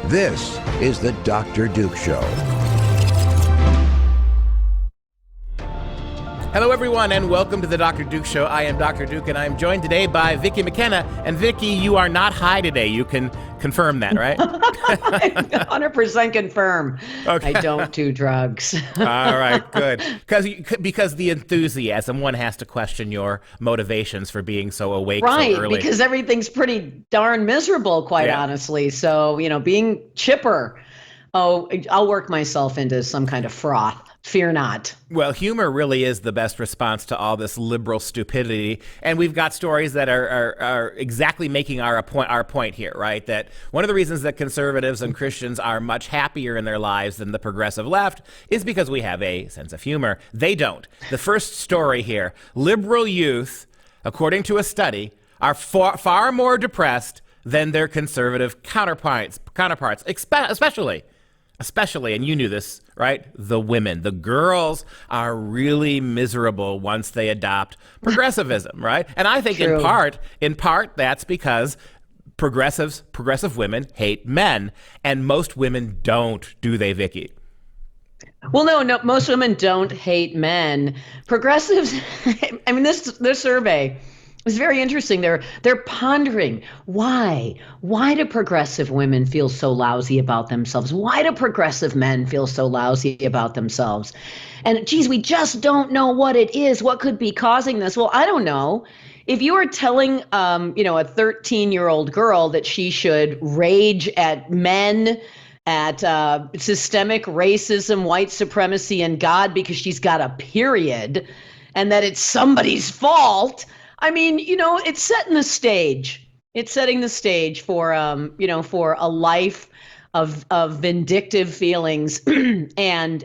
This is the Dr. Duke Show. Hello, everyone, and welcome to the Dr. Duke Show. I am Dr. Duke, and I am joined today by Vicki McKenna. And Vicki, you are not high today. You can confirm that, right? 100% confirm. Okay. I don't do drugs. All right, good. Because the enthusiasm, one has to question your motivations for being so awake so early. Right, because everything's pretty darn miserable, quite honestly. So, being chipper, I'll work myself into some kind of froth. Fear not. Well, humor really is the best response to all this liberal stupidity. And we've got stories that are exactly making our point here, right? That one of the reasons that conservatives and Christians are much happier in their lives than the progressive left is because we have a sense of humor. They don't. The first story here, liberal youth, according to a study, are far more depressed than their conservative counterparts, especially, and you knew this, right? The women, the girls are really miserable once they adopt progressivism, right? And I think True. in part, that's because progressive women hate men, and most women don't, do they, Vicki? Well, no, most women don't hate men. Progressives, I mean, this survey is very interesting. They're pondering why do progressive women feel so lousy about themselves? Why do progressive men feel so lousy about themselves? And geez, we just don't know what it is. What could be causing this? Well, I don't know. If you were telling, a 13-year-old girl that she should rage at men, at systemic racism, white supremacy, and God because she's got a period, and that it's somebody's fault. I mean, it's setting the stage. It's setting the stage for, for a life of vindictive feelings and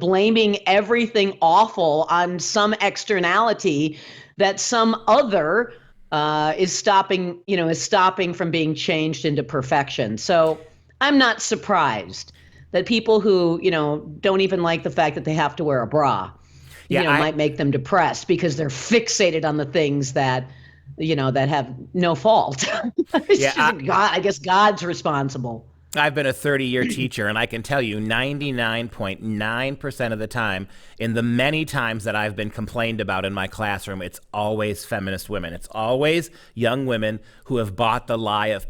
blaming everything awful on some externality that some other is stopping from being changed into perfection. So I'm not surprised that people who, don't even like the fact that they have to wear a bra, might make them depressed because they're fixated on the things that, that have no fault. I guess God's responsible. I've been a 30-year teacher, and I can tell you 99.9% of the time, in the many times that I've been complained about in my classroom, it's always feminist women. It's always young women who have bought the lie of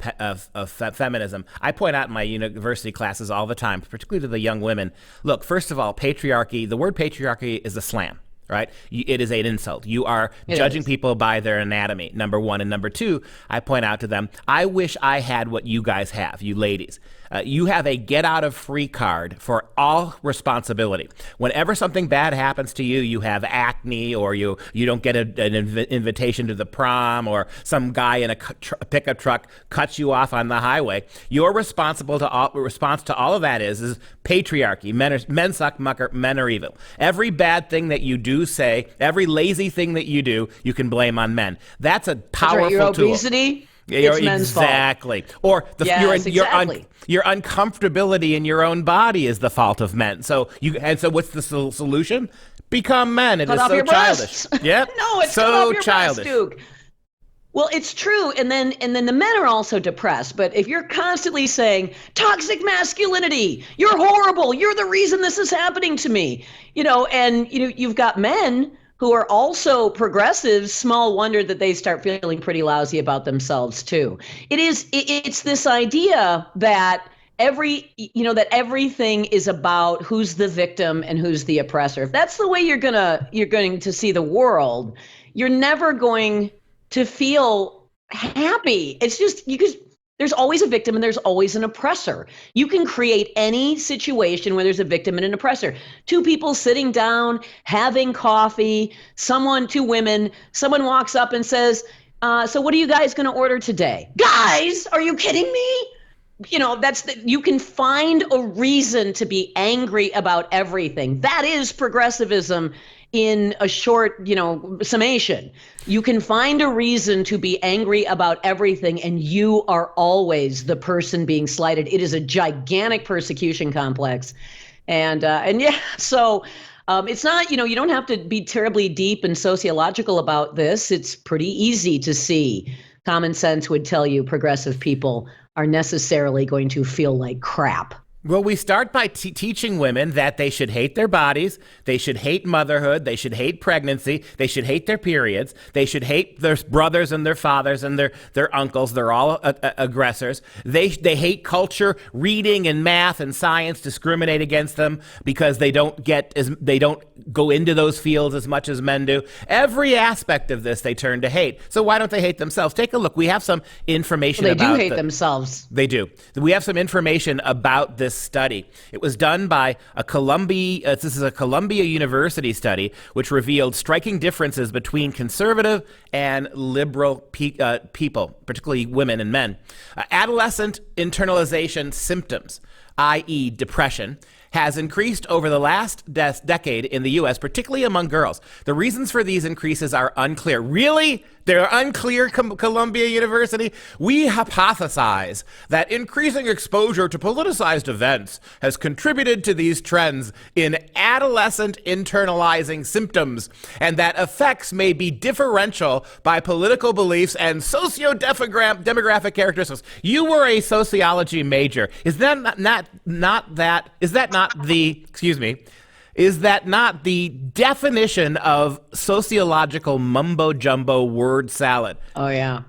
feminism. I point out in my university classes all the time, particularly to the young women, look, first of all, patriarchy, the word patriarchy is a slam. Right? It is an insult. You are judging people by their anatomy, number one. And number two, I point out to them, I wish I had what you guys have, you ladies. You have a get out of free card for all responsibility. Whenever something bad happens to you, you have acne, or you don't get an invitation to the prom, or some guy in a pickup truck cuts you off on the highway. Your response to all of that is patriarchy. Men suck, men are evil. Every bad thing that you do say, every lazy thing that you do, you can blame on men. That's a powerful Your tool. Obesity? It's men's fault. Exactly. Or your uncomfortability in your own body is the fault of men. So what's the solution? Become men. It is so childish. Yep. No, it's so cut off your childish. breast, Duke. Well, it's true, and then the men are also depressed. But if you're constantly saying toxic masculinity, you're horrible, you're the reason this is happening to me, you've got men who are also progressives, small wonder that they start feeling pretty lousy about themselves too. It's this idea that everything is about who's the victim and who's the oppressor. If that's the way you're going to see the world, you're never going to feel happy. It's just there's always a victim and there's always an oppressor. You can create any situation where there's a victim and an oppressor. Two people sitting down, having coffee, two women, someone walks up and says, so what are you guys going to order today? Guys, are you kidding me? You can find a reason to be angry about everything. That is progressivism in a short, summation. You can find a reason to be angry about everything, and you are always the person being slighted. It is a gigantic persecution complex. So it's not, you don't have to be terribly deep and sociological about this. It's pretty easy to see. Common sense would tell you progressive people are necessarily going to feel like crap. Well, we start by teaching women that they should hate their bodies, they should hate motherhood, they should hate pregnancy, they should hate their periods, they should hate their brothers and their fathers and their uncles. They're all aggressors. They hate culture, reading and math and science discriminate against them because they don't go into those fields as much as men do. Every aspect of this they turn to hate. So why don't they hate themselves? Take a look. We have some information about They do hate themselves. They do. We have some information about this study. It was done by this is a Columbia University study, which revealed striking differences between conservative and liberal people, particularly women and men. Adolescent internalization symptoms, i.e. depression, has increased over the last decade in the U.S., particularly among girls. The reasons for these increases are unclear. Really? They're unclear, Columbia University? We hypothesize that increasing exposure to politicized events has contributed to these trends in adolescent internalizing symptoms, and that effects may be differential by political beliefs and socio-demographic characteristics. You were a sociology major. Is that not the definition of sociological mumbo-jumbo word salad? Oh, yeah.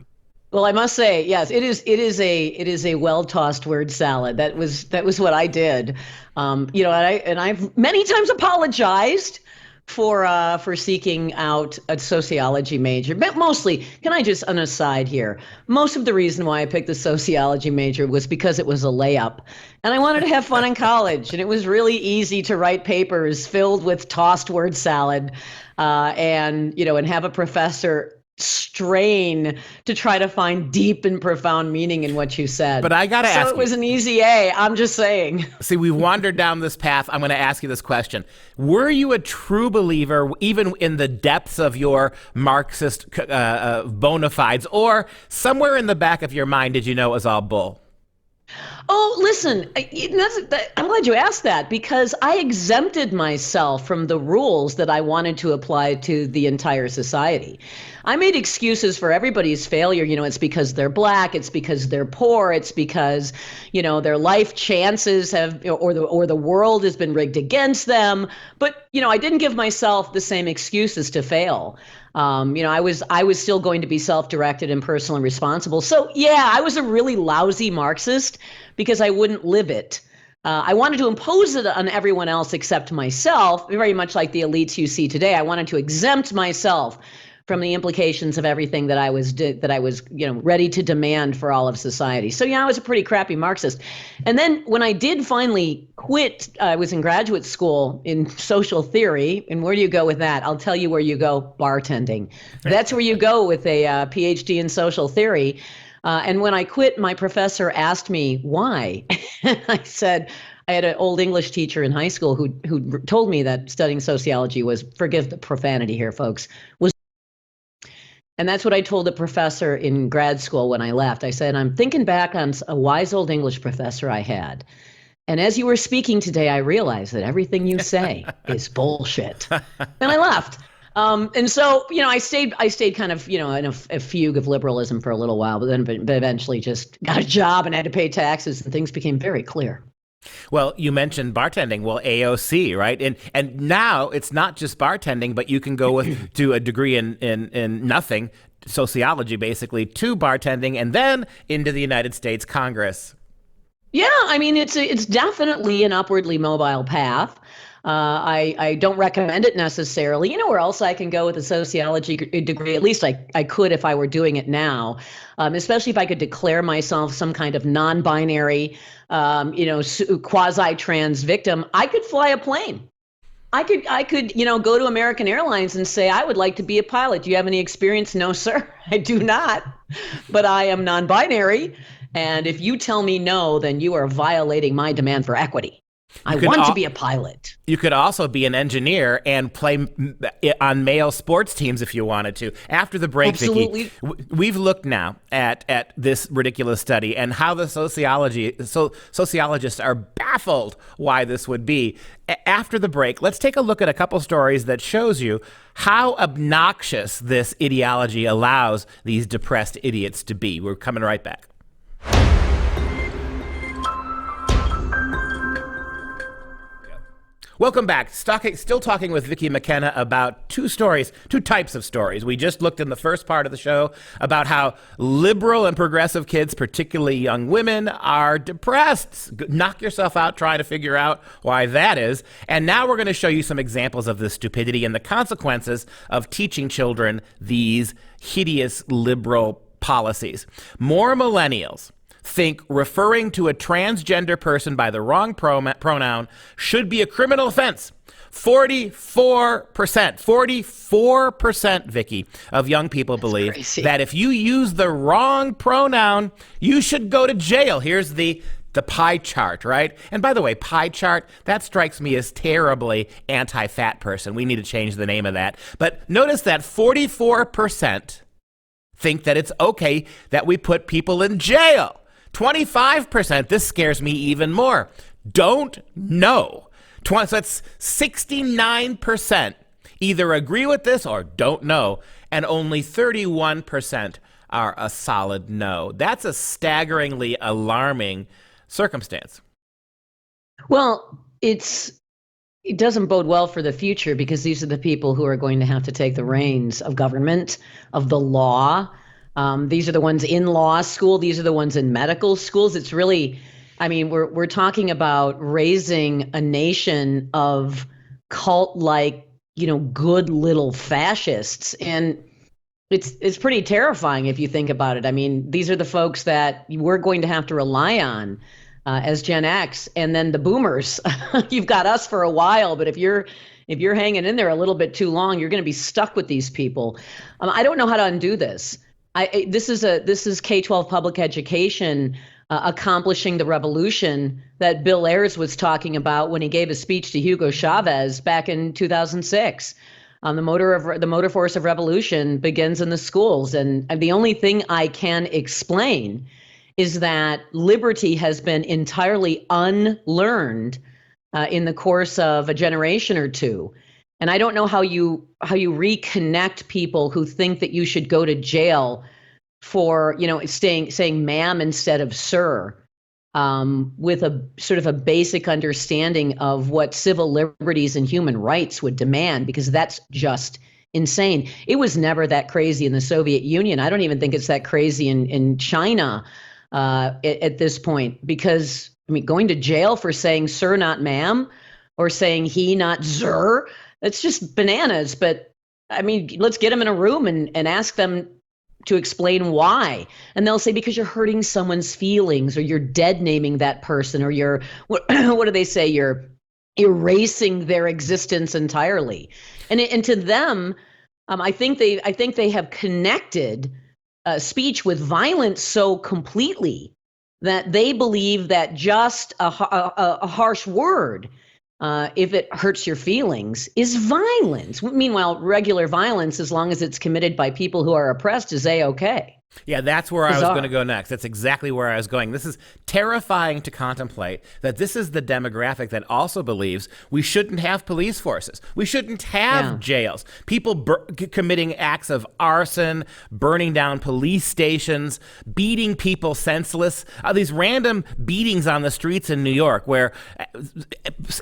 Well, I must say, yes, it is a well-tossed word salad. That was what I did. And I've many times apologized for seeking out a sociology major. But mostly, can I just, an aside here, most of the reason why I picked the sociology major was because it was a layup. And I wanted to have fun in college. And it was really easy to write papers filled with tossed word salad and have a professor strain to try to find deep and profound meaning in what you said. But I got to ask you. So it was an easy A. I'm just saying. See, we wandered down this path. I'm going to ask you this question. Were you a true believer, even in the depths of your Marxist bona fides, or somewhere in the back of your mind did you know it was all bull? Oh, listen, I'm glad you asked that, because I exempted myself from the rules that I wanted to apply to the entire society. I made excuses for everybody's failure. It's because they're black. It's because they're poor. It's because, their life chances or the world has been rigged against them. But, I didn't give myself the same excuses to fail. I was still going to be self-directed and personally responsible. So, yeah, I was a really lousy Marxist because I wouldn't live it. I wanted to impose it on everyone else except myself, very much like the elites you see today. I wanted to exempt myself from the implications of everything that I was ready to demand for all of society. So, yeah, I was a pretty crappy Marxist. And then when I did finally quit, I was in graduate school in social theory. And where do you go with that? I'll tell you where you go: bartending. That's where you go with a PhD in social theory. And when I quit, my professor asked me why. I said, I had an old English teacher in high school who told me that studying sociology was, forgive the profanity here, folks, was. And that's what I told the professor in grad school when I left. I said, I'm thinking back on a wise old English professor I had. And as you were speaking today, I realized that everything you say is bullshit. And I left. And so, I stayed kind of, in a fugue of liberalism for a little while, but then eventually just got a job and had to pay taxes, and things became very clear. Well, you mentioned bartending. Well, AOC, right? And now it's not just bartending, but you can go to a degree in nothing, sociology basically, to bartending, and then into the United States Congress. Yeah, I mean, it's definitely an upwardly mobile path. I don't recommend it necessarily. You know where else I can go with a sociology degree? At least I could if I were doing it now, especially if I could declare myself some kind of non-binary, quasi-trans victim. I could fly a plane. I could, go to American Airlines and say, I would like to be a pilot. Do you have any experience? No, sir, I do not. But I am non-binary. And if you tell me no, then you are violating my demand for equity. I want to be a pilot. You could also be an engineer and play on male sports teams if you wanted to. After the break, Absolutely. Vicki, we've looked now at this ridiculous study and how the sociologists are baffled why this would be. After the break, let's take a look at a couple stories that shows you how obnoxious this ideology allows these depressed idiots to be. We're coming right back. Welcome back. Still talking with Vicki McKenna about two types of stories. We just looked in the first part of the show about how liberal and progressive kids, particularly young women, are depressed. Knock yourself out trying to figure out why that is. And now we're going to show you some examples of this stupidity and the consequences of teaching children these hideous liberal policies. More millennials think referring to a transgender person by the wrong pronoun should be a criminal offense. 44%, Vicky, of young people believe that if you use the wrong pronoun, you should go to jail. Here's the pie chart, right? And by the way, pie chart, that strikes me as terribly anti-fat person. We need to change the name of that. But notice that 44% think that it's okay that we put people in jail. 25%, this scares me even more, don't know. So that's 69% either agree with this or don't know, and only 31% are a solid no. That's a staggeringly alarming circumstance. Well, it doesn't bode well for the future, because these are the people who are going to have to take the reins of government, of the law. These are the ones in law school. These are the ones in medical schools. It's really, I mean, we're talking about raising a nation of cult-like, good little fascists. And it's pretty terrifying if you think about it. I mean, these are the folks that we're going to have to rely on as Gen X, and then the boomers. You've got us for a while, but if you're hanging in there a little bit too long, you're going to be stuck with these people. I don't know how to undo this. This is K-12 public education accomplishing the revolution that Bill Ayers was talking about when he gave a speech to Hugo Chavez back in 2006. The motor force of revolution begins in the schools, and the only thing I can explain is that liberty has been entirely unlearned in the course of a generation or two. And I don't know how you reconnect people who think that you should go to jail for, saying ma'am instead of sir, with a sort of a basic understanding of what civil liberties and human rights would demand, because that's just insane. It was never that crazy in the Soviet Union. I don't even think it's that crazy in China at this point, because, going to jail for saying sir, not ma'am, or saying he, not sir, it's just bananas. But let's get them in a room and ask them to explain why. And they'll say, because you're hurting someone's feelings, or you're dead naming that person, or you're, what do they say? You're erasing their existence entirely. And to them, I think they have connected speech with violence so completely that they believe that just a harsh word, if it hurts your feelings, is violence. Meanwhile, regular violence, as long as it's committed by people who are oppressed, is A-okay. Yeah, that's where I was going to go next. That's exactly where I was going. This is terrifying to contemplate, that this is the demographic that also believes we shouldn't have police forces. We shouldn't have jails. People committing acts of arson, burning down police stations, beating people senseless. These random beatings on the streets in New York where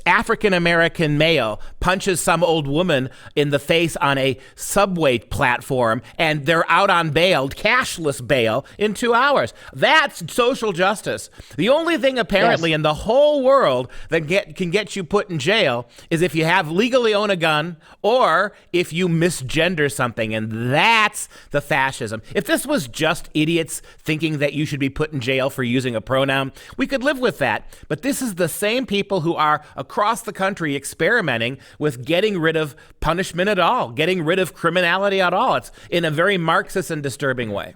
African-American male punches some old woman in the face on a subway platform, and they're out on bail, cashless bail, in 2 hours. That's social justice. The only thing apparently in the whole world that can get you put in jail is if you have legally own a gun, or if you misgender something, and that's the fascism. If this was just idiots thinking that you should be put in jail for using a pronoun, we could live with that. But this is the same people who are across the country experimenting with getting rid of punishment at all, getting rid of criminality at all. It's in a very Marxist and disturbing way.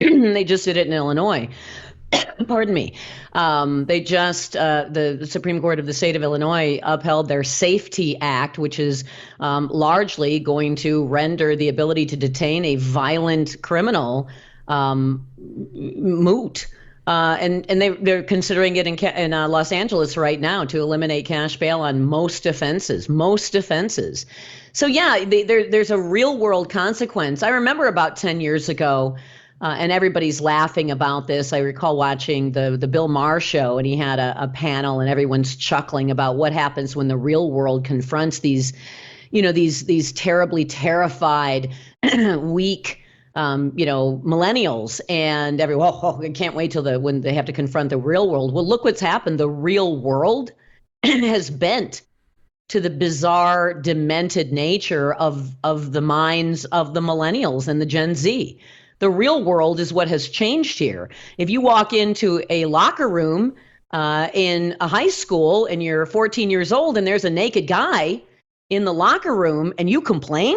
They just did it in Illinois. Pardon me. They just, the Supreme Court of the state of Illinois upheld their Safety Act, which is largely going to render the ability to detain a violent criminal moot. And they're considering it in Los Angeles right now to eliminate cash bail on most offenses. So yeah, there's a real world consequence. I remember about 10 years ago, and everybody's laughing about this. I recall watching the Bill Maher show, and he had a panel, and everyone's chuckling about what happens when the real world confronts these, these terribly terrified, weak, millennials, and everyone, I can't wait till when they have to confront the real world. Well, look what's happened. The real world has bent to the bizarre, demented nature of the minds of the millennials and the Gen Z. The real world is what has changed here. If you walk into a locker room in a high school and you're 14 years old and there's a naked guy in the locker room and you complain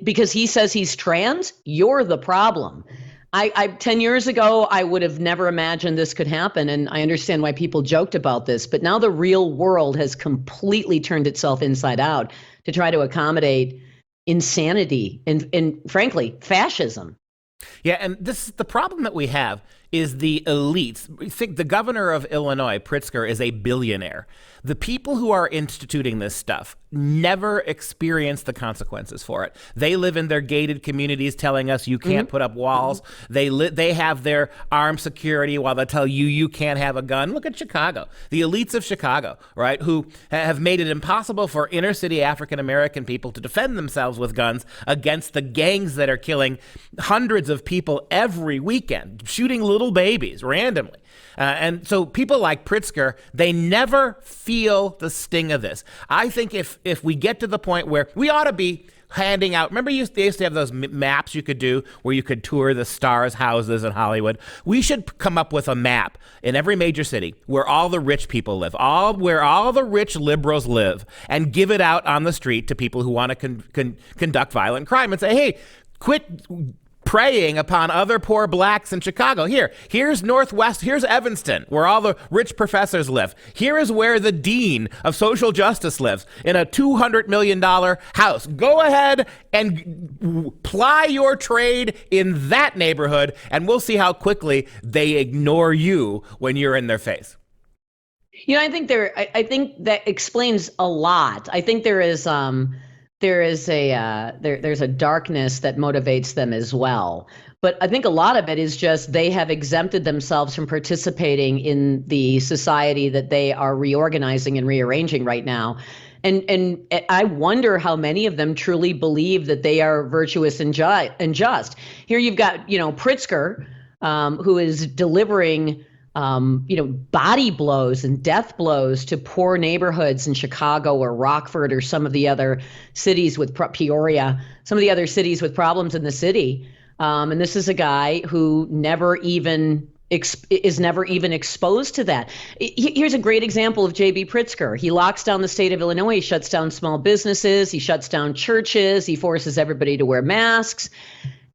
because he says he's trans, you're the problem. 10 years ago, I would have never imagined this could happen. And I understand why people joked about this. But now the real world has completely turned itself inside out to try to accommodate insanity and frankly, fascism. Yeah, and this is the problem that we have is the elites. Think the governor of Illinois, Pritzker, is a billionaire. The people who are instituting this stuff never experience the consequences for it. They live in their gated communities telling us you can't put up walls. They have their armed security while they tell you can't have a gun. Look at Chicago. The elites of Chicago, right, who have made it impossible for inner city African American people to defend themselves with guns against the gangs that are killing hundreds of people every weekend, shooting little babies randomly. And so people like Pritzker, they never feel the sting of this. I think if we get to the point where we ought to be handing out, remember they used to have those maps you could do where you could tour the stars' houses in Hollywood? We should come up with a map in every major city where all the rich people live, where all the rich liberals live, and give it out on the street to people who want to conduct violent crime and say, hey, quit preying upon other poor blacks in Chicago. Here's Northwest, here's Evanston, where all the rich professors live. Here is where the dean of social justice lives, in a $200 million house. Go ahead and ply your trade in that neighborhood, and we'll see how quickly they ignore you when you're in their face. I think that explains a lot. I think there's a darkness that motivates them as well. But I think a lot of it is just they have exempted themselves from participating in the society that they are reorganizing and rearranging right now. And I wonder how many of them truly believe that they are virtuous and just. Here you've got, Pritzker, who is delivering body blows and death blows to poor neighborhoods in Chicago or Rockford or some of the other cities with Peoria, some of the other cities with problems in the city. And this is a guy who is never even exposed to that. Here's a great example of J.B. Pritzker. He locks down the state of Illinois. He shuts down small businesses. He shuts down churches. He forces everybody to wear masks.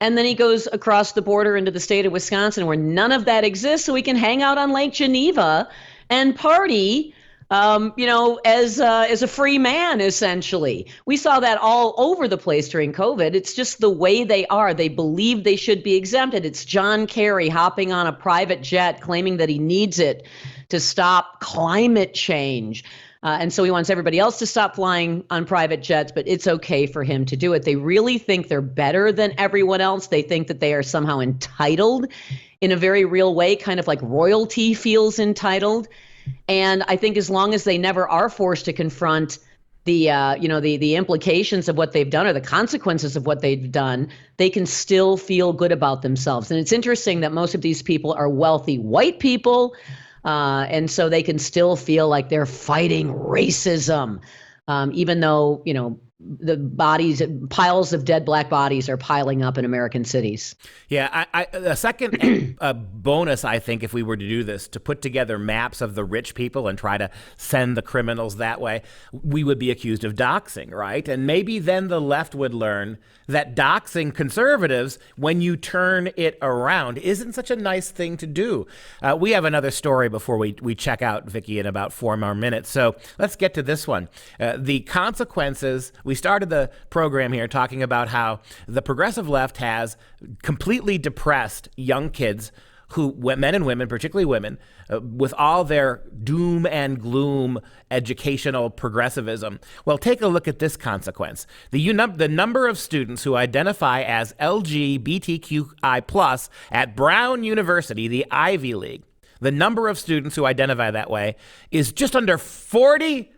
And then he goes across the border into the state of Wisconsin where none of that exists. So we can hang out on Lake Geneva and party, as a free man, essentially. We saw that all over the place during COVID. It's just the way they are. They believe they should be exempted. It's John Kerry hopping on a private jet claiming that he needs it to stop climate change. And so he wants everybody else to stop flying on private jets, but it's okay for him to do it. They really think they're better than everyone else. They think that they are somehow entitled in a very real way, kind of like royalty feels entitled. And I think as long as they never are forced to confront the implications of what they've done or the consequences of what they've done, they can still feel good about themselves. And it's interesting that most of these people are wealthy white people. And so they can still feel like they're fighting racism, even though, the piles of dead black bodies are piling up in American cities. Yeah, a second bonus, I think, if we were to do this, to put together maps of the rich people and try to send the criminals that way, we would be accused of doxing, right? And maybe then the left would learn that doxing conservatives, when you turn it around, isn't such a nice thing to do. We have another story before we check out, Vicki, in about 4 more minutes. So let's get to this one. The consequences, we started the program here talking about how the progressive left has completely depressed young kids men and women, particularly women, with all their doom and gloom educational progressivism. Well, take a look at this consequence. The number of students who identify as LGBTQI+ at Brown University, the Ivy League, the number of students who identify that way is just under 40%.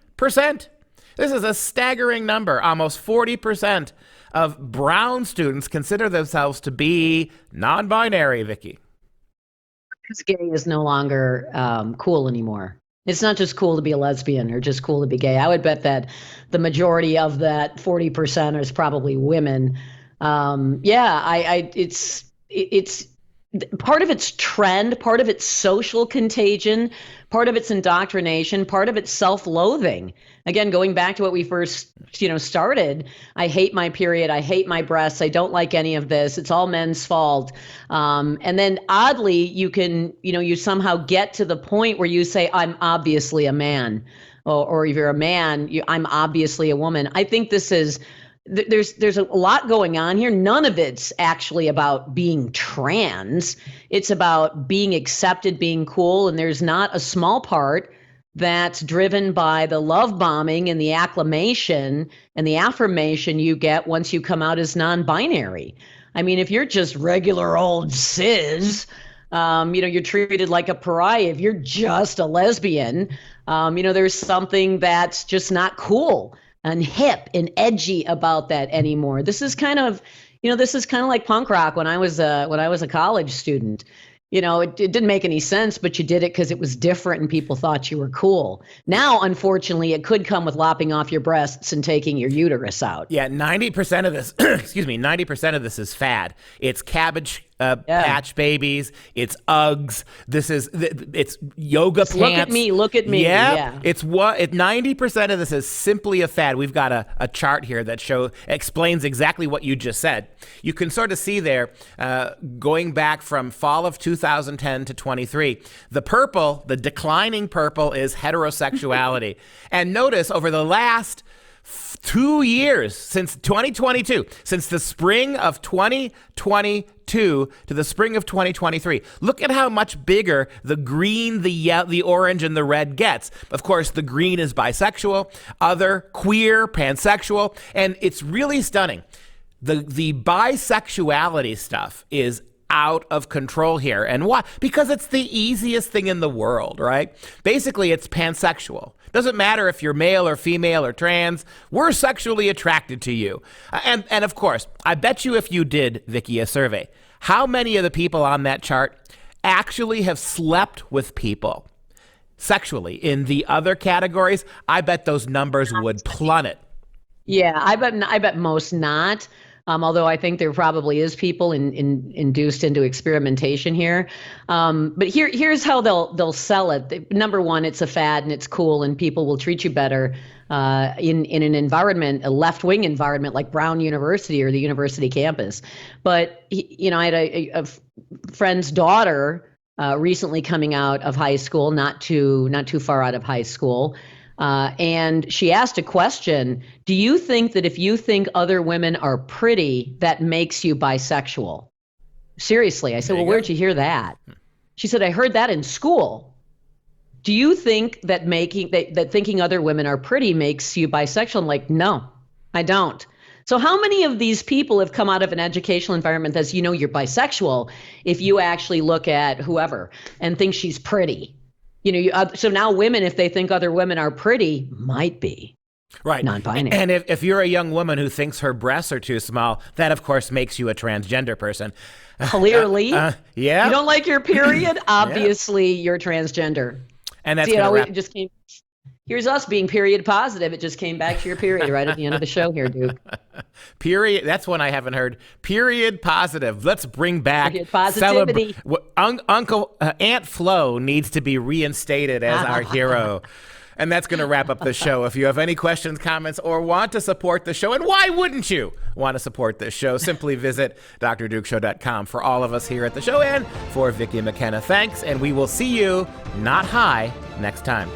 This is a staggering number. Almost 40% of Brown students consider themselves to be non-binary, Vicki. Because gay is no longer cool anymore. It's not just cool to be a lesbian or just cool to be gay. I would bet that the majority of that 40% is probably women. It's part of its trend, part of its social contagion, part of its indoctrination, part of its self-loathing. Again, going back to what we first, started, I hate my period, I hate my breasts, I don't like any of this, it's all men's fault. And then oddly, you somehow get to the point where you say, I'm obviously a man, or if you're a man, I'm obviously a woman. I think there's a lot going on here. None of it's actually about being trans. It's about being accepted, being cool. And there's not a small part that's driven by the love bombing and the acclamation and the affirmation you get once you come out as non-binary. I mean, if you're just regular old cis, you're treated like a pariah. If you're just a lesbian, there's something that's just not cool and hip and edgy about that anymore. This is kind of like punk rock when I was a college student. It didn't make any sense, but you did it because it was different and people thought you were cool. Now, unfortunately, it could come with lopping off your breasts and taking your uterus out. Yeah, 90% of this, 90% of this is fad. It's Cabbage Patch Babies. It's Uggs. It's yoga pants. Look at me. Yeah. It's 90% of this is simply a fad. We've got a chart here that explains exactly what you just said. You can sort of see there, going back from fall of 2010 to 23, the declining purple is heterosexuality. And notice over the last 2 years, since 2022, since the spring of 2022 to the spring of 2023, look at how much bigger the green, the orange, and the red gets. Of course, the green is bisexual, other, queer, pansexual, and it's really stunning. The bisexuality stuff is out of control here. And why? Because it's the easiest thing in the world, right? Basically, it's pansexual. Doesn't matter if you're male or female or trans, we're sexually attracted to you. And of course, I bet you if you did, Vicki, a survey, how many of the people on that chart actually have slept with people sexually in the other categories? I bet those numbers would plummet. Yeah, I bet most not. Although I think there probably is people induced into experimentation here. But here's how they'll sell it. Number one, it's a fad and it's cool and people will treat you better in an environment, a left-wing environment like Brown University or the university campus. But I had a friend's daughter recently coming out of high school, not too far out of high school. And she asked a question, do you think that if you think other women are pretty, that makes you bisexual? Seriously. I said, well, where'd you hear that? She said, I heard that in school. Do you think that that thinking other women are pretty makes you bisexual? I'm like, no, I don't. So how many of these people have come out of an educational environment that's, you're bisexual if you actually look at whoever and think she's pretty? So now women, if they think other women are pretty, might be right non-binary. And if you're a young woman who thinks her breasts are too small, that of course makes you a transgender person. Clearly, yeah. You don't like your period. Obviously, you're transgender. And that's it just came. Here's us being period positive. It just came back to your period right at the end of the show here, Duke. Period. That's one I haven't heard. Period positive. Let's bring back period positivity. Aunt Flo needs to be reinstated as our hero. And that's going to wrap up the show. If you have any questions, comments, or want to support the show, and why wouldn't you want to support this show, simply visit drdukeshow.com. For all of us here at the show and for Vicki McKenna, thanks, and we will see you not high next time.